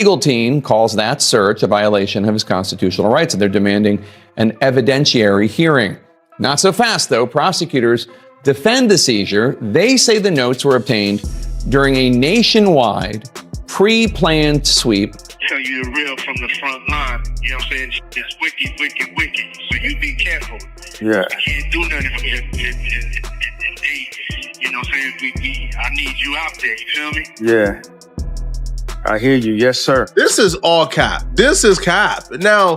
Legal team calls that search a violation of his constitutional rights, and they're demanding an evidentiary hearing. Not so fast, though. Prosecutors defend the seizure. They say the notes were obtained during a nationwide, pre-planned sweep. Tell you the real from the front line. You know what I'm saying? It's wicked, wicked, wicked. So you be careful. Yeah. I can't do nothing if you know what I'm saying? I need you out there. You feel me? Yeah. I hear you. Yes, sir. This is all cap. This is cap. Now,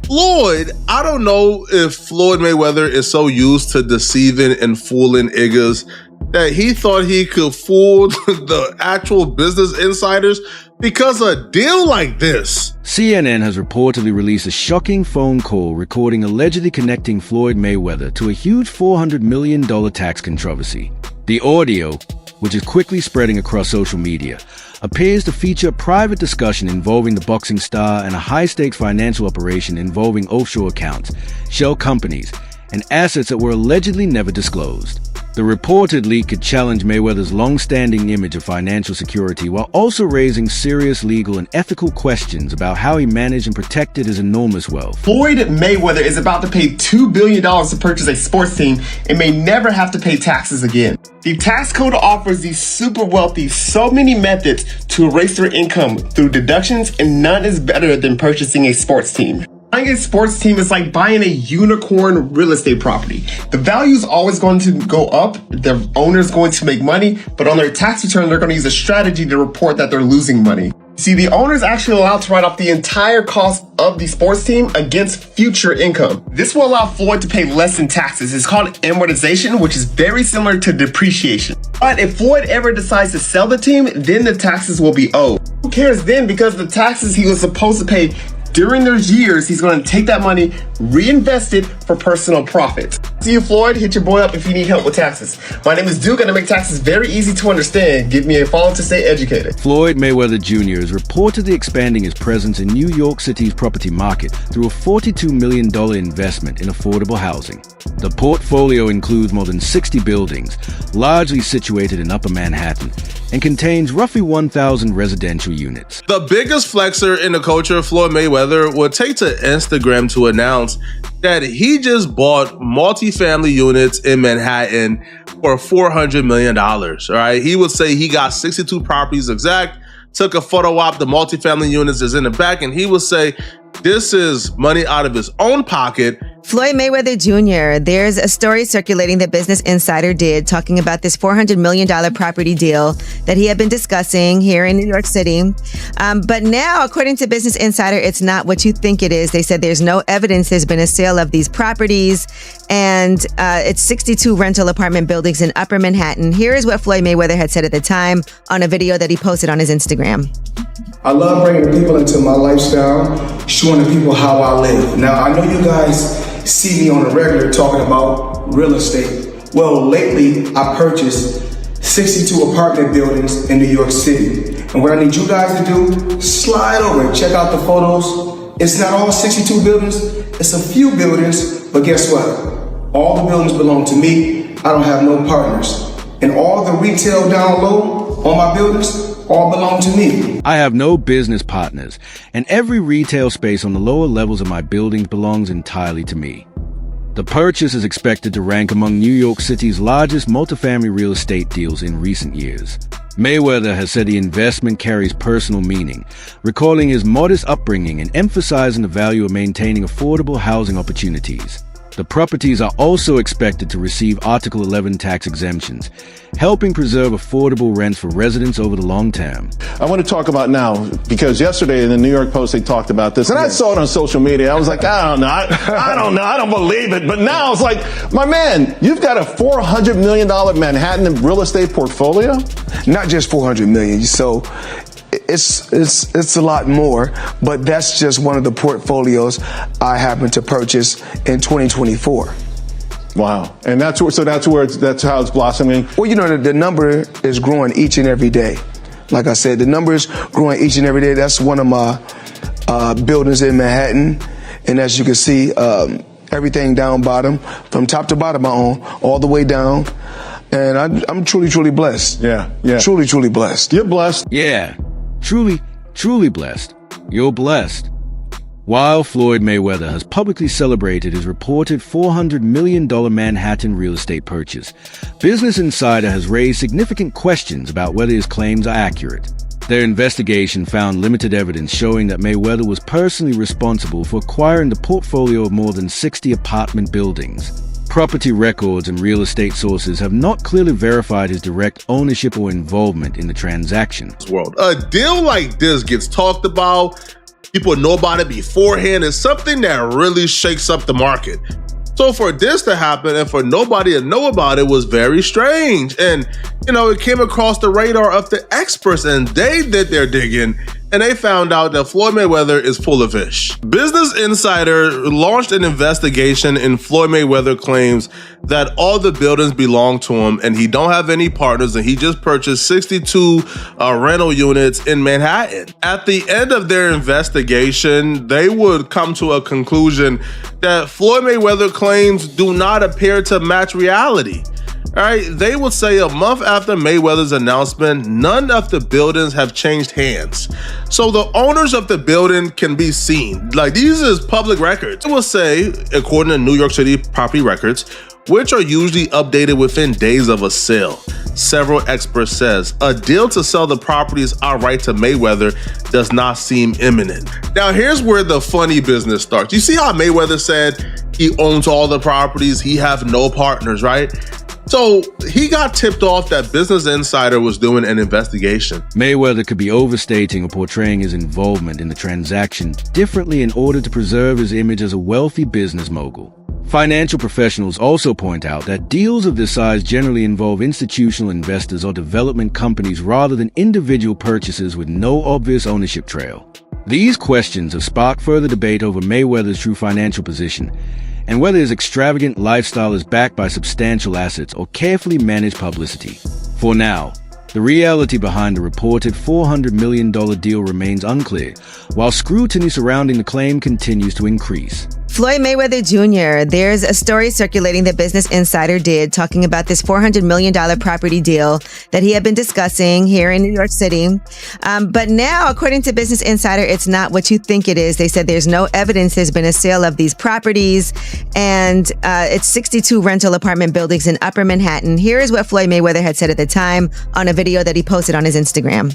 Floyd, I don't know if Floyd Mayweather is so used to deceiving and fooling niggas that he thought he could fool the actual business insiders because a deal like this. CNN has reportedly released a shocking phone call recording allegedly connecting Floyd Mayweather to a huge $400 million tax controversy. The audio, which is quickly spreading across social media, appears to feature a private discussion involving the boxing star and a high-stakes financial operation involving offshore accounts, shell companies, and assets that were allegedly never disclosed. The reported leak could challenge Mayweather's long-standing image of financial security while also raising serious legal and ethical questions about how he managed and protected his enormous wealth. Floyd Mayweather is about to pay $2 billion to purchase a sports team and may never have to pay taxes again. The tax code offers these super wealthy so many methods to erase their income through deductions, and none is better than purchasing a sports team. Buying a sports team is like buying a unicorn real estate property. The value is always going to go up, the owner's going to make money, but on their tax return, they're going to use a strategy to report that they're losing money. See, the owner is actually allowed to write off the entire cost of the sports team against future income. This will allow Floyd to pay less in taxes. It's called amortization, which is very similar to depreciation. But if Floyd ever decides to sell the team, then the taxes will be owed. Who cares then? Because the taxes he was supposed to pay during those years, he's going to take that money, reinvest it for personal profit. See you, Floyd. Hit your boy up if you need help with taxes. My name is Duke, and I make taxes very easy to understand. Give me a follow to stay educated. Floyd Mayweather Jr. is reportedly expanding his presence in New York City's property market through a $42 million investment in affordable housing. The portfolio includes more than 60 buildings, largely situated in Upper Manhattan, and contains roughly 1,000 residential units. The biggest flexer in the culture, Floyd Mayweather, would take to Instagram to announce that he just bought multifamily units in Manhattan for $400 million. All right, he would say he got 62 properties exact, took a photo op, the multifamily units is in the back, and he would say this is money out of his own pocket. Floyd Mayweather Jr., there's a story circulating that Business Insider did talking about this $400 million property deal that he had been discussing here in New York City. But now, according to Business Insider, it's not what you think it is. They said there's no evidence there's been a sale of these properties, and it's 62 rental apartment buildings in Upper Manhattan. Here is what Floyd Mayweather had said at the time on a video that he posted on his Instagram. I love bringing the people into my lifestyle, showing the people how I live. Now, I know you guys see me on a regular talking about real estate. Well, lately, I purchased 62 apartment buildings in New York City. And what I need you guys to do, slide over and check out the photos. It's not all 62 buildings, it's a few buildings, but guess what? All the buildings belong to me. I don't have no partners. And all the retail down low on my buildings all belong to me. I have no business partners, and every retail space on the lower levels of my buildings belongs entirely to me. The purchase is expected to rank among New York City's largest multifamily real estate deals in recent years. Mayweather has said the investment carries personal meaning, recalling his modest upbringing and emphasizing the value of maintaining affordable housing opportunities. The properties are also expected to receive Article 11 tax exemptions, helping preserve affordable rents for residents over the long term. I want to talk about now, because yesterday in the New York Post, they talked about this, and I saw it on social media. I was like, I don't know. I don't know. I don't believe it. But now it's like, my man, you've got a $400 million Manhattan real estate portfolio? Not just $400 million. So it's a lot more, but that's just one of the portfolios I happen to purchase in 2024. Wow. And that's how it's blossoming? Well, you know, the number is growing each and every day. Like I said, the number is growing each and every day. That's one of my buildings in Manhattan. And as you can see, everything down bottom, from top to bottom I own, all the way down. And I'm truly, truly blessed. Yeah. Truly, truly blessed. You're blessed. Yeah, truly Truly blessed. You're blessed. While Floyd Mayweather has publicly celebrated his reported $400 million Manhattan real estate purchase, Business Insider has raised significant questions about whether his claims are accurate. Their investigation found limited evidence showing that Mayweather was personally responsible for acquiring the portfolio of more than 60 apartment buildings. Property records and real estate sources have not clearly verified his direct ownership or involvement in the transaction. A deal like this gets talked about. People know about it beforehand. It's something that really shakes up the market. So for this to happen and for nobody to know about it was very strange. And, it came across the radar of the experts and they did their digging and they found out that Floyd Mayweather is full of fish. Business Insider launched an investigation and Floyd Mayweather claims that all the buildings belong to him and he don't have any partners and he just purchased 62 rental units in Manhattan. At the end of their investigation, they would come to a conclusion that Floyd Mayweather claims do not appear to match reality. All right, they would say a month after Mayweather's announcement, none of the buildings have changed hands. So the owners of the building can be seen. Like, these is public records. It will say, according to New York City property records, which are usually updated within days of a sale. Several experts says a deal to sell the properties outright to Mayweather does not seem imminent. Now, here's where the funny business starts. You see how Mayweather said he owns all the properties, he have no partners, right? So he got tipped off that Business Insider was doing an investigation. Mayweather could be overstating or portraying his involvement in the transaction differently in order to preserve his image as a wealthy business mogul. Financial professionals also point out that deals of this size generally involve institutional investors or development companies rather than individual purchasers with no obvious ownership trail. These questions have sparked further debate over Mayweather's true financial position and whether his extravagant lifestyle is backed by substantial assets or carefully managed publicity. For now, the reality behind the reported $400 million deal remains unclear, while scrutiny surrounding the claim continues to increase. Floyd Mayweather Jr., there's a story circulating that Business Insider did talking about this $400 million property deal that he had been discussing here in New York City. But now, according to Business Insider, it's not what you think it is. They said there's no evidence there's been a sale of these properties, and it's 62 rental apartment buildings in Upper Manhattan. Here is what Floyd Mayweather had said at the time on a video that he posted on his Instagram.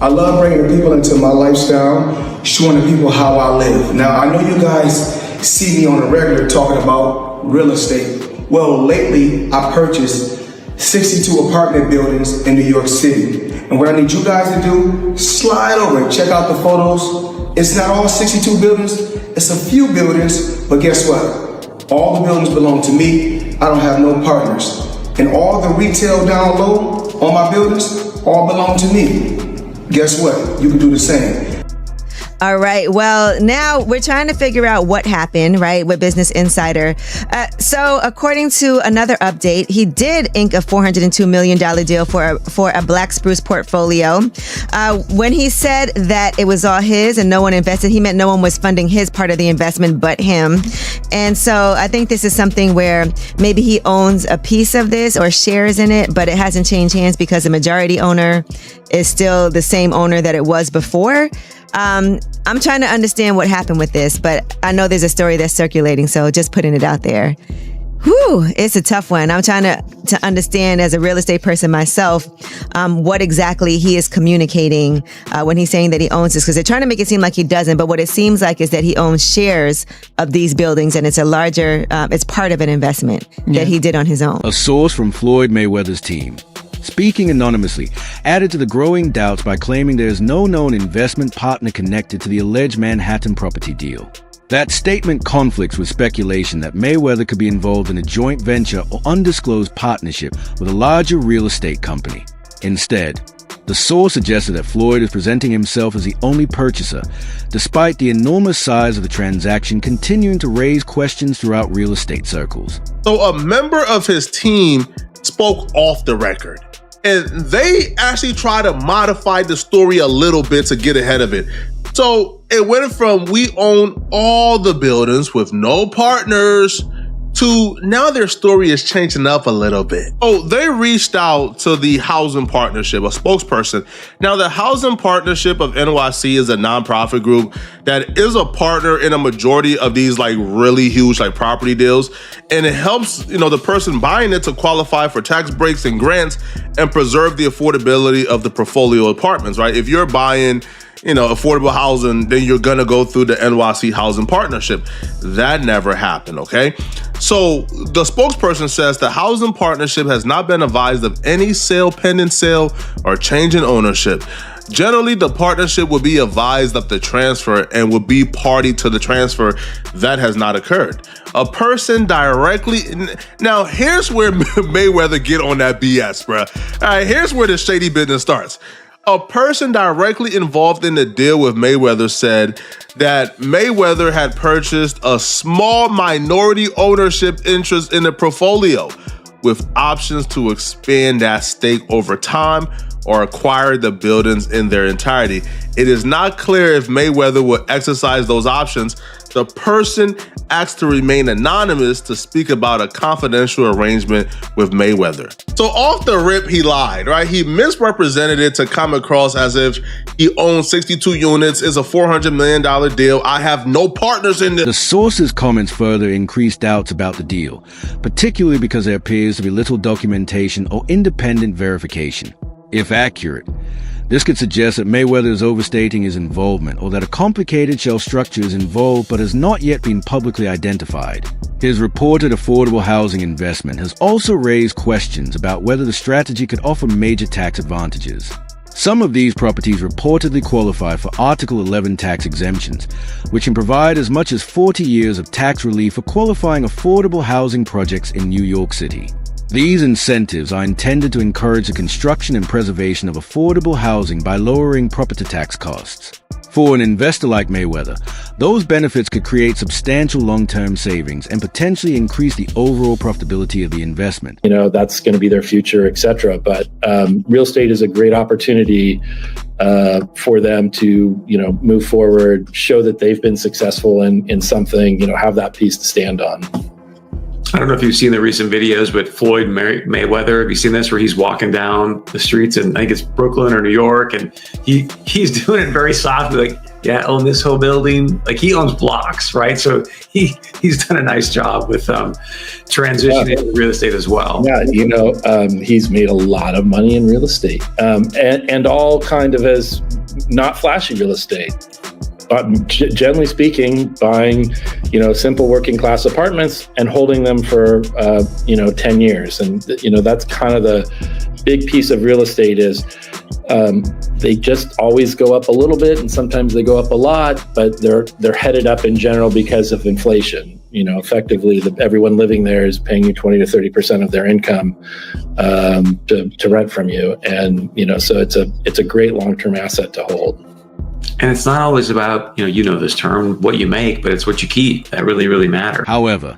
I love bringing the people into my lifestyle, showing the people how I live. Now, I know you guys see me on a regular talking about real estate. Well, lately I purchased 62 apartment buildings in New York City. And what I need you guys to do, slide over and check out the photos. It's not all 62 buildings, it's a few buildings, but guess what? All the buildings belong to me. I don't have no partners. And all the retail down low on my buildings all belong to me. Guess what? You can do the same. All right. Well, now we're trying to figure out what happened, right, with Business Insider. So according to another update, he did ink a $402 million deal for a Black Spruce portfolio. When he said that it was all his and no one invested, he meant no one was funding his part of the investment but him. And so I think this is something where maybe he owns a piece of this or shares in it, but it hasn't changed hands because the majority owner is still the same owner that it was before. I'm trying to understand what happened with this, but I know there's a story that's circulating, so just putting it out there. Whew, it's a tough one. I'm trying to understand as a real estate person myself, what exactly he is communicating when he's saying that he owns this, because they're trying to make it seem like he doesn't, but what it seems like is that he owns shares of these buildings and it's a larger, it's part of an investment that he did on his own. A source from Floyd Mayweather's team, speaking anonymously, added to the growing doubts by claiming there is no known investment partner connected to the alleged Manhattan property deal. That statement conflicts with speculation that Mayweather could be involved in a joint venture or undisclosed partnership with a larger real estate company. Instead, the source suggested that Floyd is presenting himself as the only purchaser, despite the enormous size of the transaction continuing to raise questions throughout real estate circles. So a member of his team spoke off the record. And they actually try to modify the story a little bit to get ahead of it. So it went from we own all the buildings with no partners to now their story is changing up a little bit. Oh, they reached out to the Housing Partnership, a spokesperson. Now, the Housing Partnership of NYC is a nonprofit group that is a partner in a majority of these like really huge like property deals. And it helps, the person buying it to qualify for tax breaks and grants and preserve the affordability of the portfolio apartments, right? If you're buying affordable housing, then you're gonna go through the NYC Housing Partnership. That never happened, okay? So the spokesperson says the Housing Partnership has not been advised of any sale, pending sale, or change in ownership. Generally, the partnership will be advised of the transfer and will be party to the transfer. That has not occurred. A person directly... Now, here's where Mayweather get on that BS, bro. All right, here's where the shady business starts. A person directly involved in the deal with Mayweather said that Mayweather had purchased a small minority ownership interest in the portfolio with options to expand that stake over time or acquire the buildings in their entirety. It is not clear if Mayweather will exercise those options. The person asked to remain anonymous to speak about a confidential arrangement with Mayweather. So off the rip, he lied, right? He misrepresented it to come across as if he owns 62 units, is a $400 million deal. I have no partners in this. The source's comments further increased doubts about the deal, particularly because there appears to be little documentation or independent verification. If accurate, this could suggest that Mayweather is overstating his involvement or that a complicated shell structure is involved but has not yet been publicly identified. His reported affordable housing investment has also raised questions about whether the strategy could offer major tax advantages. Some of these properties reportedly qualify for Article 11 tax exemptions, which can provide as much as 40 years of tax relief for qualifying affordable housing projects in New York City. These incentives are intended to encourage the construction and preservation of affordable housing by lowering property tax costs. For an investor like Mayweather, those benefits could create substantial long-term savings and potentially increase the overall profitability of the investment. That's going to be their future, etc. But real estate is a great opportunity for them to, move forward, show that they've been successful in something, have that piece to stand on. I don't know if you've seen the recent videos with Floyd Mayweather. Have you seen this where he's walking down the streets in, I think it's Brooklyn or New York, and he's doing it very softly, like, yeah, I own this whole building. Like, he owns blocks, right? So he's done a nice job with transitioning into real estate as well. Yeah, he's made a lot of money in real estate, and all kind of as not flashy real estate. But generally speaking, buying, simple working class apartments and holding them for, 10 years. And, that's kind of the big piece of real estate is they just always go up a little bit, and sometimes they go up a lot, but they're headed up in general because of inflation. Effectively, everyone living there is paying you 20 to 30% of their income to rent from you. And, so it's a great long-term asset to hold. And it's not always about, this term, what you make, but it's what you keep. That really, really matters. However,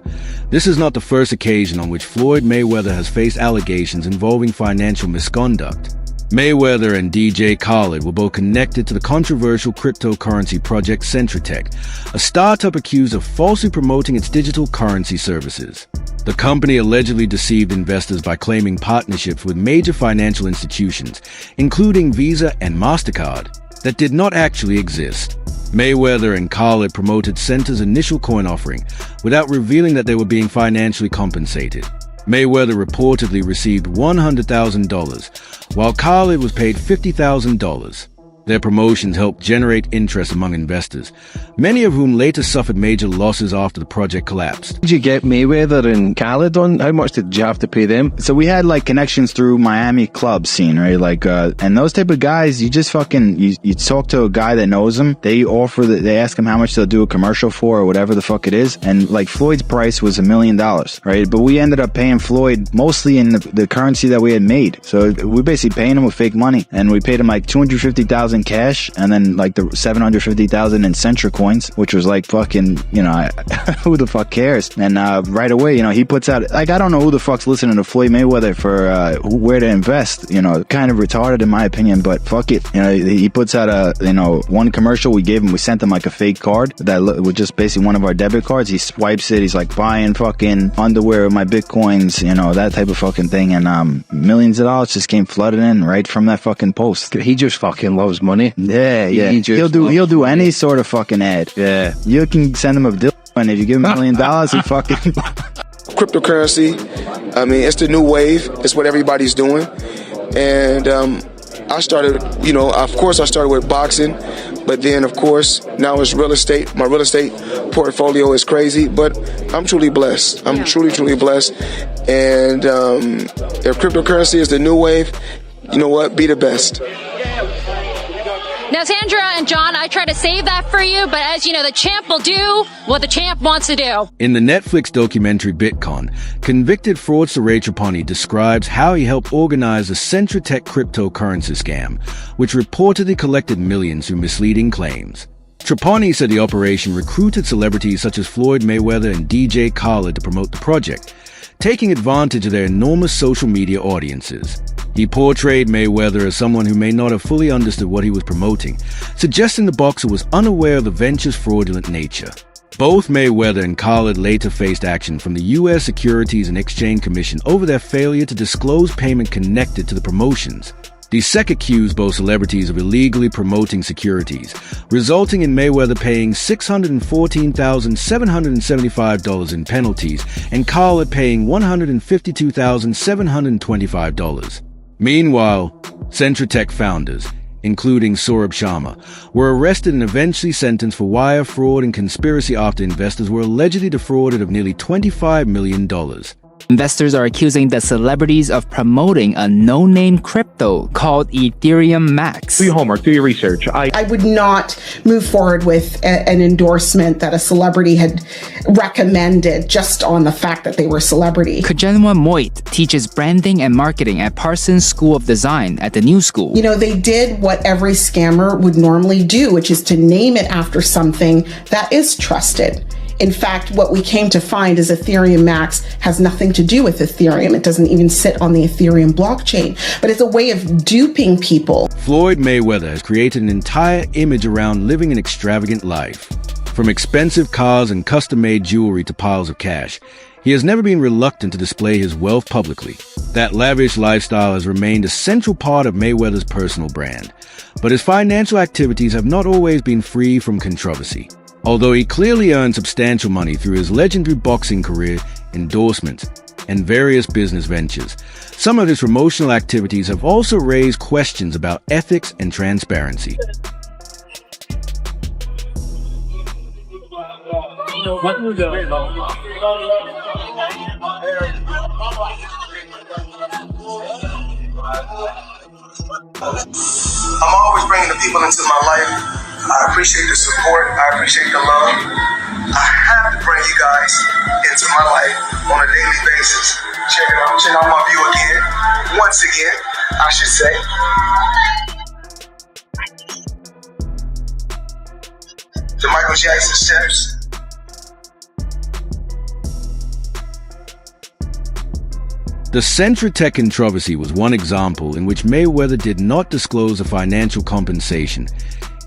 this is not the first occasion on which Floyd Mayweather has faced allegations involving financial misconduct. Mayweather and DJ Khaled were both connected to the controversial cryptocurrency project Centratech, a startup accused of falsely promoting its digital currency services. The company allegedly deceived investors by claiming partnerships with major financial institutions, including Visa and MasterCard, that did not actually exist. Mayweather and Khaled promoted Center's initial coin offering without revealing that they were being financially compensated. Mayweather reportedly received $100,000, while Khaled was paid $50,000. Their promotions helped generate interest among investors, many of whom later suffered major losses after the project collapsed. Did you get Mayweather and Khaled on? How much did you have to pay them? So we had connections through Miami club scene, right? And those type of guys, you just you talk to a guy that knows them. They they ask him how much they'll do a commercial for or whatever the fuck it is. And Floyd's price was $1 million, right? But we ended up paying Floyd mostly in the currency that we had made. So we basically paying him with fake money, and we paid him $250,000 in cash, and then like the 750,000 in Centra coins, which was like fucking, you know, who the fuck cares? And right away, you know, he puts out, like, I don't know who the fuck's listening to Floyd Mayweather for where to invest. You know, kind of retarded in my opinion, but fuck it. You know, he puts out one commercial. We sent him like a fake card that was just basically one of our debit cards. He swipes it. He's like buying fucking underwear with my bitcoins, you know, that type of fucking thing. And millions of dollars just came flooding in right from that fucking post. He just fucking loves money. Yeah. He'll do any sort of fucking ad. Yeah. You can send him a deal, and if you give him $1 million, he fucking... Cryptocurrency, I mean, it's the new wave. It's what everybody's doing. And I started, you know, of course I started with boxing, but then of course now it's real estate. My real estate portfolio is crazy, but I'm truly blessed. I'm truly blessed. And if cryptocurrency is the new wave, you know what? Be the best. Now, Sandra and John, I try to save that for you, but as you know, the champ will do what the champ wants to do. In the Netflix documentary Bitcoin, convicted fraudster Ray Trapani describes how he helped organize the Centratech cryptocurrency scam, which reportedly collected millions through misleading claims. Trapani said the operation recruited celebrities such as Floyd Mayweather and DJ Khaled to promote the project, taking advantage of their enormous social media audiences. He portrayed Mayweather as someone who may not have fully understood what he was promoting, suggesting the boxer was unaware of the venture's fraudulent nature. Both Mayweather and Khaled later faced action from the U.S. Securities and Exchange Commission over their failure to disclose payment connected to the promotions. The SEC accused both celebrities of illegally promoting securities, resulting in Mayweather paying $614,775 in penalties and Khaled paying $152,725. Meanwhile, Centratech founders, including Saurabh Sharma, were arrested and eventually sentenced for wire fraud and conspiracy after investors were allegedly defrauded of nearly $25 million. Investors are accusing the celebrities of promoting a no-name crypto called Ethereum Max. Do your homework, do your research. I would not move forward with an endorsement that a celebrity had recommended just on the fact that they were a celebrity. Kajenwa Moit teaches branding and marketing at Parsons School of Design at the New School. You know, they did what every scammer would normally do, which is to name it after something that is trusted. In fact, what we came to find is Ethereum Max has nothing to do with Ethereum. It doesn't even sit on the Ethereum blockchain, but it's a way of duping people. Floyd Mayweather has created an entire image around living an extravagant life. From expensive cars and custom-made jewelry to piles of cash, he has never been reluctant to display his wealth publicly. That lavish lifestyle has remained a central part of Mayweather's personal brand, but his financial activities have not always been free from controversy. Although he clearly earned substantial money through his legendary boxing career, endorsements, and various business ventures, some of his promotional activities have also raised questions about ethics and transparency. I'm always bringing the people into my life. I appreciate the support. I appreciate the love. I have to bring you guys into my life on a daily basis. Check it out. Check out my view again. Once again, I should say. The Michael Jackson steps. The Centratech controversy was one example in which Mayweather did not disclose the financial compensation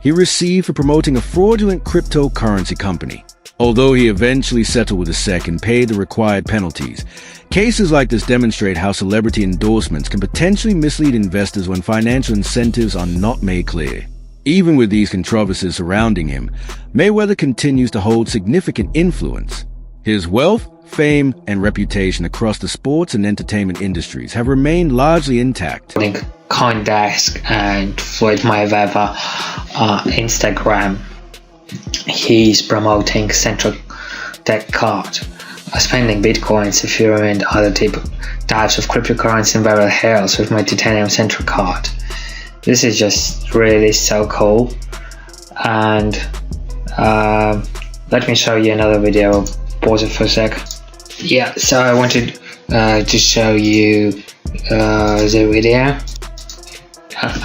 he received for promoting a fraudulent cryptocurrency company. Although he eventually settled with the SEC and paid the required penalties, cases like this demonstrate how celebrity endorsements can potentially mislead investors when financial incentives are not made clear. Even with these controversies surrounding him, Mayweather continues to hold significant influence. His wealth, fame, and reputation across the sports and entertainment industries have remained largely intact. CoinDesk and Floyd Mayweather Instagram, he's promoting Centratech card, spending bitcoins, Ethereum, and other types of cryptocurrency in Beverly Hills with my titanium Central card. This is just really so cool. And let me show you another video. Pause it for a sec. Yeah, so I wanted to show you the video.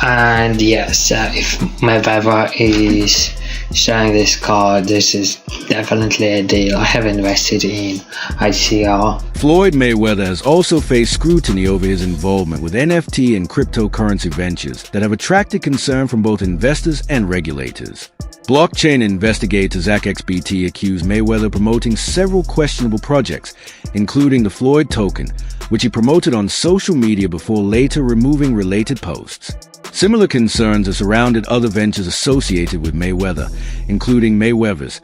And yes, if Mayweather is showing this card, this is definitely a deal. I have invested in ICR. Floyd Mayweather has also faced scrutiny over his involvement with NFT and cryptocurrency ventures that have attracted concern from both investors and regulators. Blockchain investigator ZachXBT accused Mayweather of promoting several questionable projects, including the Floyd token, which he promoted on social media before later removing related posts. Similar concerns have surrounded other ventures associated with Mayweather, including Mayweather's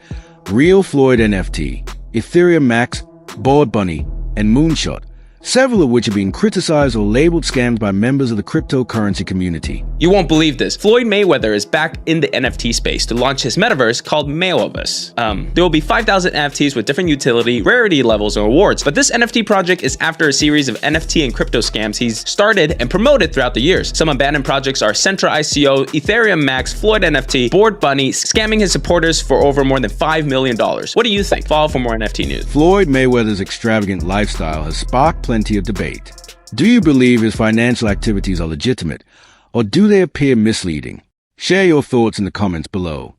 Real Floyd NFT, Ethereum Max, Bored Bunny, and Moonshot, several of which are being criticized or labeled scams by members of the cryptocurrency community. You won't believe this. Floyd Mayweather is back in the NFT space to launch his metaverse called Mayweverse. There will be 5,000 NFTs with different utility, rarity levels, and rewards. But this NFT project is after a series of NFT and crypto scams he's started and promoted throughout the years. Some abandoned projects are Centra ICO, Ethereum Max, Floyd NFT, Bored Bunny, scamming his supporters for over more than $5 million. What do you think? Follow for more NFT news. Floyd Mayweather's extravagant lifestyle has sparked plenty of debate. Do you believe his financial activities are legitimate, or do they appear misleading? Share your thoughts in the comments below.